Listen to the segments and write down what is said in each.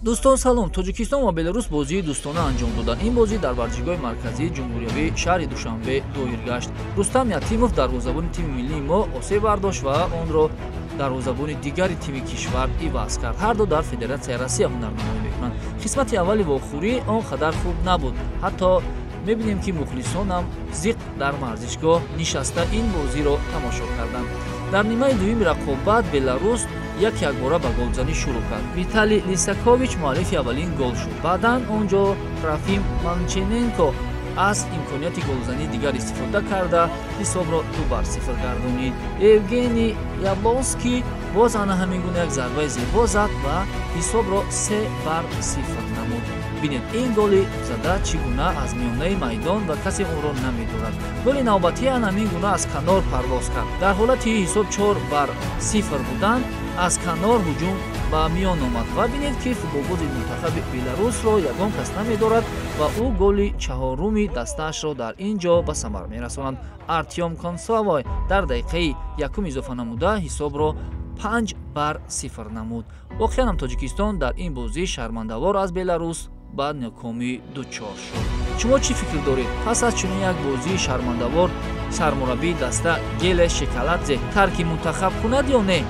дӯстон салом. Тоҷикистон ва Беларус бозии дӯстона анҷом доданд. Ин бозӣ дар варҷигоҳи марказии ҷумҳуриявии шаҳри Душанбе доир гашт. Рустам Ятимов дарвозабони тими миллии мо осеб бардошт ва онро дарвозабони дигари тими кишвар иваз кард. Ҳарду дар Федератсияи Россия ҳунарнамоӣ мекунанд. Қисмати аввали ва охирӣ он қадар хуб набуд. Ҳатто мебинем ки мухлисонам зиқ дар варзишгоҳ нишаста ин бозиро тамошо карданд. дар нимаи дуюми рақобат Беларус як-якбора ба голзанӣ шурӯъ кард. Виталий Лисакович муаллифи аввалин гол шуд. Баъдан он ҷо Трофим Манчененко аз имконияти голзании дигар истифода карда ҳисобро 2-0 гардонид. Евгений Яблонский боз ана ҳамин гуна як зарбаи зебо зад ва ҳисобро 3-0 намуд. бинед ин голи зада чӣ гуна аз миёнаи майдон ва касе онро намедорад. Голи навбатӣ ан ҳамин гуна аз канор парвоз кард. Дар ҳолати ҳисоб 4-0 будан аз канор ҳуҷум ба миён омад ва бинед ки футболбози мунтахаби Беларусро ягон кас намедорад ва ӯ голи чаҳоруми дастаашро дар ин ҷо ба самар мерасонад. Артём Консовой дар дақиқаи якум изофа намуда ҳисобро 5-0 намуд. воқеан ҳам Тоҷикистон дар ин бозӣ шармандавор аз Беларус ба нокомӣ дучор шуд. шумо чӣ фикр доред? Пас аз чунин як бозии шармандавор сармураббии даста Геле Шекаладзе тарки мунтахаб кунад ё не?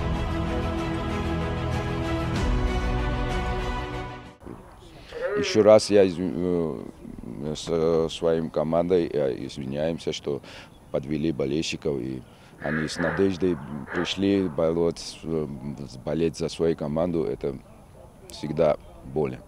Еще раз я с своим командой извиняемся, что подвели болельщиков, и они с надеждой пришли болеть за свою команду. Это всегда больно.